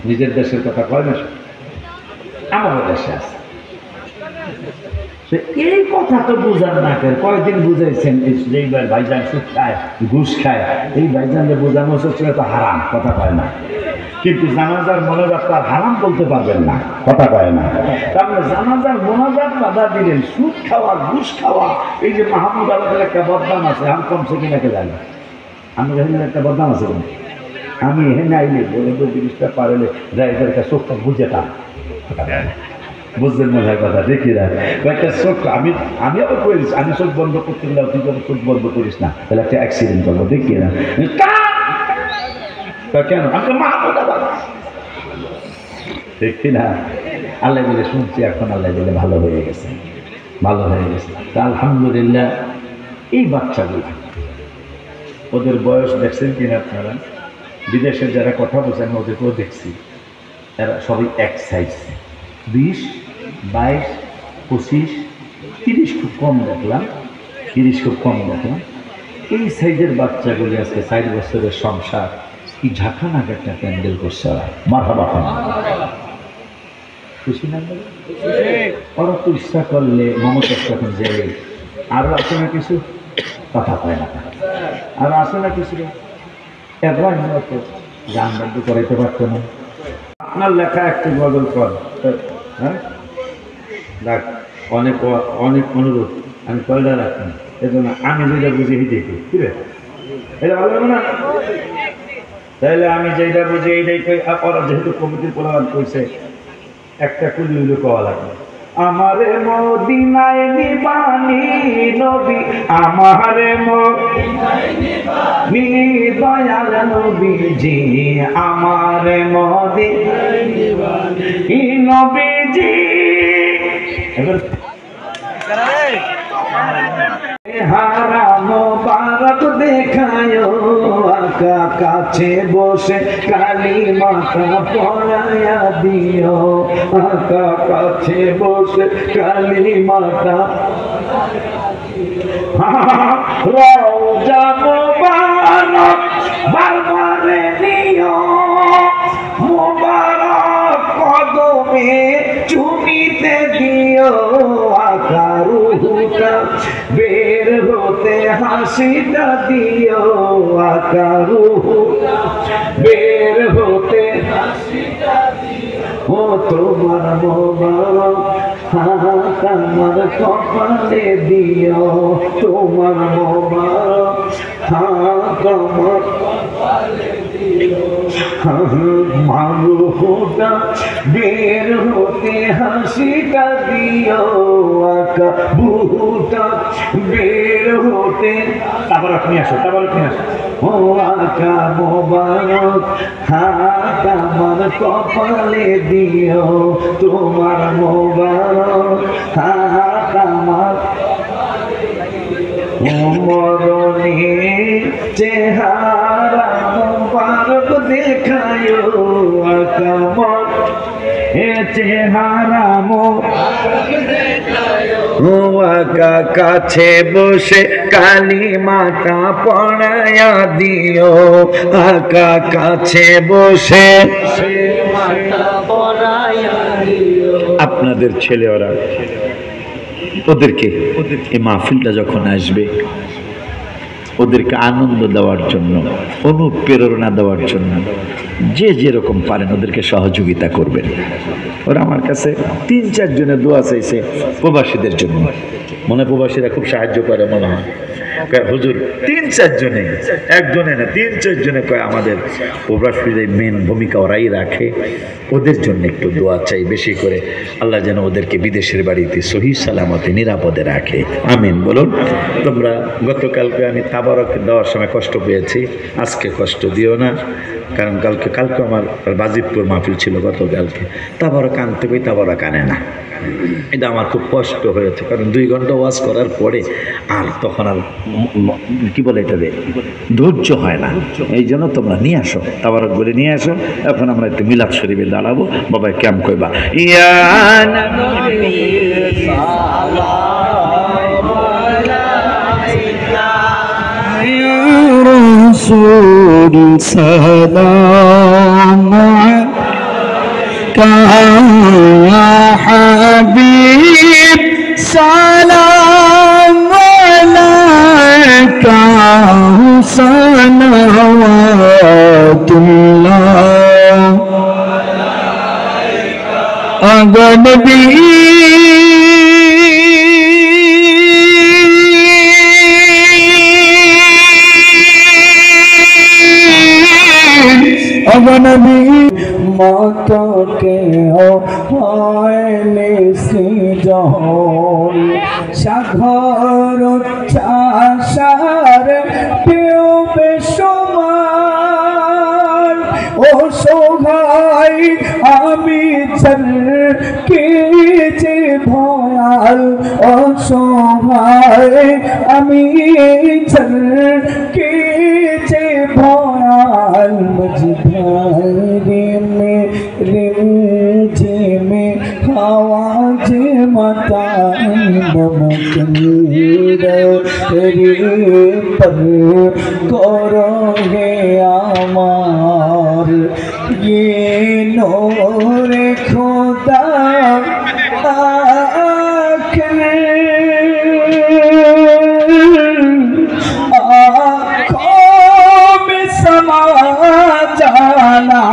নিজের দেশের কথা কয় না, আমাদের দেশে আছে। এই কথা তো বুঝান না কেন, কয়েকদিন বুঝাইছেন এইবার ভাইজান সুদ খায় ঘুষ খায়, এই ভাইজানকে বোঝানো হচ্ছে তো হারাম, কথা কয় না। কিন্তু জানাজার মোনাজাত তার হারাম বলতে পারবেন না, কথা কয় না। তারপরে জানাজার মোনাজাত বাধা দিলেন, সুদ খাওয়া ঘুষ খাওয়া। এই যে মাহমুদ আলাদের একটা বদনাম আছে, আমি কমছে কিনা কে জানি, আমি জানি একটা বদনাম আছে কিনা। আমি এখানে আইলে বলে তো জিনিসটা পারলে ড্রাইভার একটা চোখটা বুঝেতাম, বুঝলেন মনে হয় কথা, দেখি না একটা চোখ আমি আবার করেছি, আমি চোখ বন্ধ করতে গেলে তুই যখন চোখ বন্ধ করিস না তাহলে একটা অ্যাক্সিডেন্ট করবো, দেখি না কেন আমি মাহমুদ আবার দেখি না। আল্লাহ বলে শুনছি, এখন আল্লাহ বলে ভালো হয়ে গেছে, ভালো হয়ে গেছে। তা আলহামদুলিল্লাহ। এই বাচ্চাগুলো ওদের বয়স দেখছেন কিনা আপনারা? বিদেশে যারা কথা বলছেন ওদেরকেও দেখছি, এরা সবাই এক সাইজ, 20, 22, 25, 30 খুব কম দেখলাম, 30 খুব কম দেখলাম। এই সাইজের বাচ্চাগুলি আজকে 4 বছরের সংসার কি ঝাঁকানাক একটা প্যান্ডেল করছে ওরা, মারহাবা খান। খুশি না? ওরা তো ইচ্ছা করলে মমতা এখন জেলে আরও আছে না কিছু, কথা পায় না, আর আছে না কিছু একবার তো গান বন্ধ করাইতে পারতো না। আপনার লেখা একটু বদল কর, হ্যাঁ দেখ, অনেক অনেক অনুরোধ, আমি কয়টা রাখি, এজন্য আমি যেটা বুঝি দেখি, ঠিক আছে? এটা ভালো হবে না? তাহলে আমি যেটা বুঝি এইটাই কই। ওরা যেহেতু কমিটির প্রধান করছে, একটা কুলি উলি কওয়া লাগবে। আমারে মদিনায় নিবানি নবী, আমারে মদিনায় নিবানি দয়াল নবীজি, আমারে মদিনায় নিবানি নবীজি। হারাম মোবারক দেখায়ো আকা, কাছে বসে কালিমাটা পড়ায়া দিও আকা, কাছে বসে কালিমাটা রওজা মোবারক বারবারে নিও, মোবারক কদমে চুমিতে দিও আকা, রুহুটা বের হতে হাসিটা দিও আকা, রুহু বের হতে হাসিটা দিও। ও তোমার মোবারক হাত আমার কপালে দিও, তোমার মোবারক হাত আমার কপালে দিও। মারুহুটা বের হতে হাসিটা দিও আকা, বুহুটা বের হতে। তারপর আপনি আসো, তারপর আপনি আসো। ও আকা মোবারক হাত আমার কপালে দিও, তোমার মোবারক হাত আমার মরণের চেহারা মোবারক দেখায়ো আকা, চেহারা মোবারক দেখায়ো আকা, কাছে বসে কালিমাটা পড়ায়া দিও আকা, কাছে বসে পড়ায়া দিও। আপনাদের ছেলে ওরা, ওদেরকে এই মাহফিলটা যখন আসবে ওদেরকে আনন্দ দেওয়ার জন্য, অনুপ্রেরণা দেওয়ার জন্য যে যেরকম পারেন ওদেরকে সহযোগিতা করবেন। ওরা আমার কাছে 3-4 জনের দোয়া চাইছে প্রবাসীদের জন্য, মনে প্রবাসীরা খুব সাহায্য করে মনে হয়। হুজুর 3-4 জনে, একজনে না 3-4 জনে কয় আমাদের প্রবাসীদের মেন ভূমিকা ওরাই রাখে, ওদের জন্য একটু দোয়া চাই বেশি করে, আল্লাহ যেন ওদেরকে বিদেশের বাড়িতে সহি সালামতে নিরাপদে রাখে, আমিন বলুন। তোমরা গতকালকে আমি তাবারক দেওয়ার সময় কষ্ট পেয়েছি, আজকে কষ্ট দিও না, কারণ কালকে আমার বাজিতপুর মাহফিল ছিল গতকালকে, তাবারক আনতে পেয়ে তাবারক আনে না, এটা আমার খুব কষ্ট হয়েছে। কারণ 2 ঘন্টা ওয়াজ করার পরে আর তখন আর কি বলে এটা ধৈর্য হয় না, এই জন্য তোমরা নিয়ে আসো, তাবারক বলে নিয়ে আসো। এখন আমরা একটু মিলাদ শরীফে দাঁড়াবো, বাবা কেম কইবা ইয়া নবী সালাম আলাইকা ইয়া রাসূল رسول سلام عليك يا حبيب سلام عليك صلوات الله أغا نبي أغا نبي মাতা কে হয়নি সৃজন সাগর চাষার কেউ বেসমান ও সোহাই আমি চল কেছে ভয়াল ও সোহাই আমি চল কেছে ভয়াল মুঝে रिमझिम आवाज मताई नमकीर रे पर करोगे आमार ये नूर खुदा आँखों में समा जाना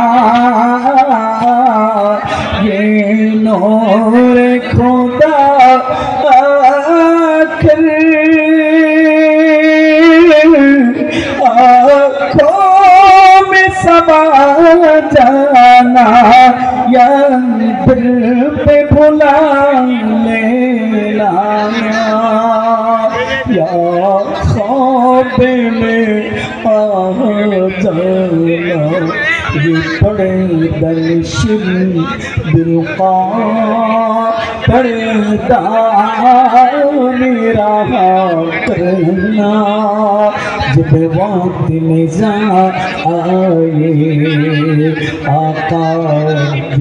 ये नूर खुदा आँखों में समा जाना या दिल पे भुला लेना या ख्वाब में आ जाना ये पड़े दर्शन बिल्का पड़े मेरा करना जब वक्त में जा आए आका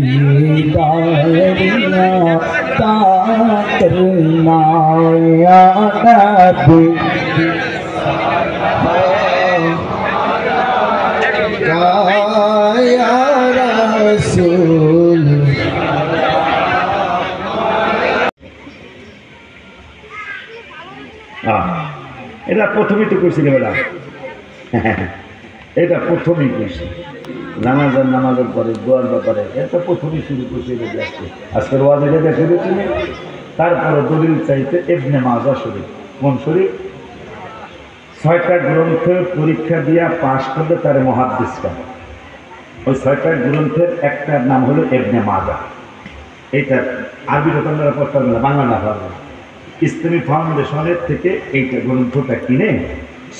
दीदारिया ता करना या नबी या रसूल এটা প্রথমেই তো কইছিল বেটা এটা প্রথমেই কইছি নামাজের পরে দোয়ার ব্যাপারে এটা প্রথমেই শুরু করছি আজকের ওয়াজ এটা দেখে দিচ্ছি তারপরে দলিল চাইতে ইবনে মাজা শরীফ কোন শরীফ 6টা গ্রন্থের পরীক্ষা দিয়া পাশ করলে তার মুহাদ্দিস কয় ওই 6টা গ্রন্থের একটার নাম হলো ইবনে মাজা এইটা আরবি রকমের পড়তে হবে বাংলা না পারবে ইসলামী ফাউন্ডেশনের থেকে এইটা গ্রন্থটা কিনে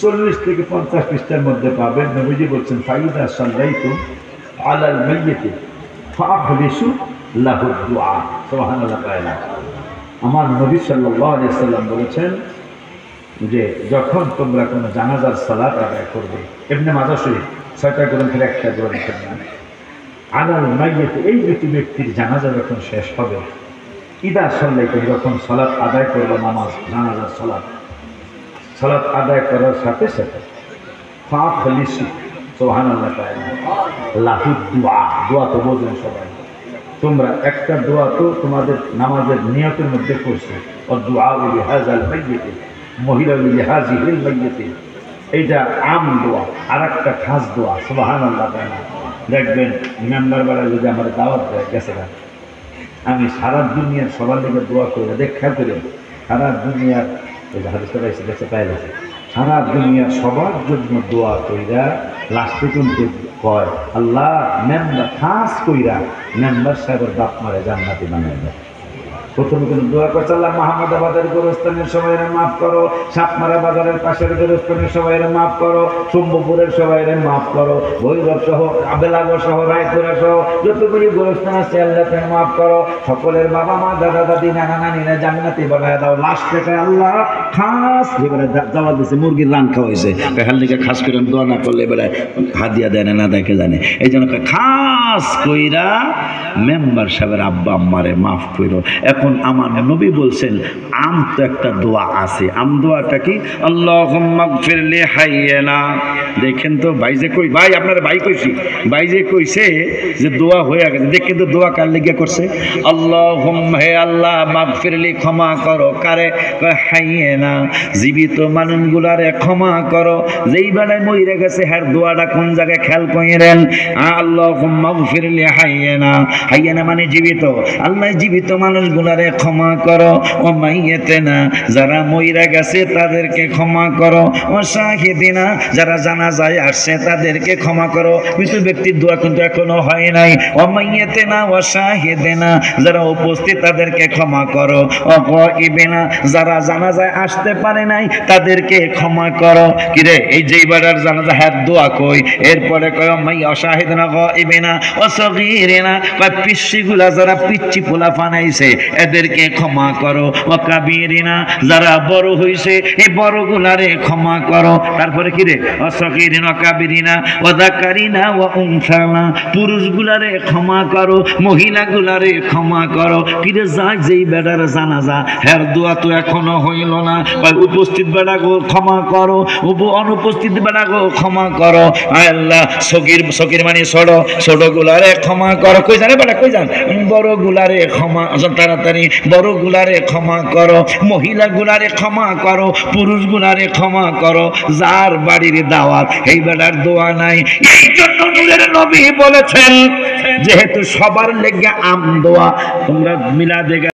40 থেকে 50 পৃষ্ঠার মধ্যে পাবেন নবীজি বলছেন ফাইদা সাল্লাইতুম আলাল মাইয়িতি ফাখলিসু লাহু দুআ সুবহানাল্লাহ তাআলা আমার নবী সাল্লাল্লাহু আলাইহি সাল্লাম বলেছেন যে যখন তোমরা কোনো জানাজার সালাত আদায় করবে ইবনে মাজা শরীফ 6টা গ্রন্থের একটা গ্রন্থের নাম আলাল মাইয়িতি এই মৃত ব্যক্তির জানাজা যখন শেষ হবে ইদা সাল্লাইতুম যখন সালাত আদায় করবে নামাজ জানাজার সালাত আদায় করার সাথে সাথে ফাখলিসু সুবহানাল্লাহ তাআলা লাহু দুআ দোয়া তো বোঝেন সবাই তোমরা একটা দোয়া তো তোমাদের নামাজের নিয়তের মধ্যে করছো ও দুআ লিহাযাল মাইয়িতি মহিলা লিহাযিহিল মাইয়িতি এইটা আম দোয়া আর একটা খাস দোয়া সুবহানাল্লাহ তাআলা দেখবেন মেম্বার বেলা যদি আমার দাওয়াত দেয় গেছে না আমি সারা দুনিয়ার সবার দিকে দোয়া করে দেখা করে সারা দুনিয়ার হাদিসটা পাইছে দেখতে পাইলে সারা দুনিয়ার সবার জন্য দোয়া কইরা লাস্টে কিন্তু কয় আল্লাহ মেম্বার খাস কইরা মেম্বার সাহেবের বাপ মারে জান্নাতি বানায় দেয় প্রথমে কিন্তু দোয়া করছে আল্লাহ মাহমুদাবাদের গোরস্থানের সবাইরে মাফ করো সাতমারা বাজারের পাশের গোরস্থানের সবাইরে মাফ করো শম্ভুপুরের সবাইরে মাফ করো ভৈরব সহ আবেলাগড় সহ রায়পুরা সহ যতগুলি গোরস্থান আছে আল্লাহ মাফ করো সকলের বাবা মা দাদা দাদি নানা নানিরা জান্নাতি বানায় দাও লাস্ট থেকে আল্লাহ খাস এবারে দাওয়াত দিছে মুরগির রান খাওয়াইছে এখান থেকে খাস করে দোয়া না করলে এবারে হাদিয়া দেয় না দেখে জানে এই জন্য খাস কইরা মেম্বার সাহেবের আব্বা আম্মারে মাফ কইরো এখন এখন আমার নবী বলছেন আম তো একটা দোয়া আছে, আম দোয়াটা কি? আল্লাহুম্মা গফিরলি হাইয়ানা। দেখেন তো ভাই যে কই, ভাই আপনার ভাই কইছি, ভাই যে কইছে যে দোয়া হয়ে গেছে, দেখেন তো দোয়া কার লেগে করছে? আল্লাহুম্মা, হে আল্লাহ, মাগফিরলি, ক্ষমা করো। কারে? হাইয়ানা, জীবিত মানুষগুলারে ক্ষমা করো। যেই বেলায় মইরে গেছে হ্যার দোয়াটা কোন জায়গায় খেয়াল কইরেন? আল্লাহুম্মা গফিরলি হাইয়ানা, হাইয়ানা মানে জীবিত। আল্লাহ জীবিত মানুষগুলারে ক্ষমা করো। ও মাইয়াতেনা, যারা মইরা গেছে তাদেরকে ক্ষমা করো। ও শাহিদিনা, যারা জানাজায় আসছে তাদেরকে ক্ষমা করো। মৃত্যু ব্যক্তির দোয়া কিন্তু এখনো হয় নাই। ও মাইয়াতেনা ও শাহিদিনা, যারা উপস্থিত তাদেরকে ক্ষমা করো। ও গায়িবিনা, যারা জানাজায় আসতে পারে নাই তাদেরকে ক্ষমা করো। কিরে, এই যেই বাড়ার জানাজা হ্যাঁ দোয়া কই, এরপরে কয় মাইয়া শাহিদিনা গায়িবিনা ও সগীরিনা, কয় পিচ্চিগুলা যারা পিচ্চি পোলা ফানাইছে এদেরকে ক্ষমা করো। ও কাবীরিনা, যারা বড় হইছে এই বড়গুলারে ক্ষমা করো। তারপরে কি রে? ও সগীরিনা কাবীরিনা ও যাকারিনা ও উনসানা, পুরুষগুলারে ক্ষমা করো, মহিলাগুলারে ক্ষমা করো। কি রে, যাক যেই বেড়ার জানাজা হ্যার দোয়া তো এখনো হইল না, উপস্থিত বেড়া গো ক্ষমা করো, অনুপস্থিত বেড়া গো ক্ষমা করো। আল্লাহ সগীর মানে ছোট, ছোটগুলারে ক্ষমা করো। কই জানে বেড়া, কই জান? বড়গুলারে ক্ষমা, তাড়াতাড়ি বড়গুলারে ক্ষমা করো, মহিলাগুলারে ক্ষমা করো, পুরুষগুলারে ক্ষমা করো। যার বাড়ির দাওয়াত এই বেড়ার দোয়া নাই, এই জন্য নূরের নবী বলেছেন যেহেতু সবার লেগে আম দোয়া, তোমরা মিলাদে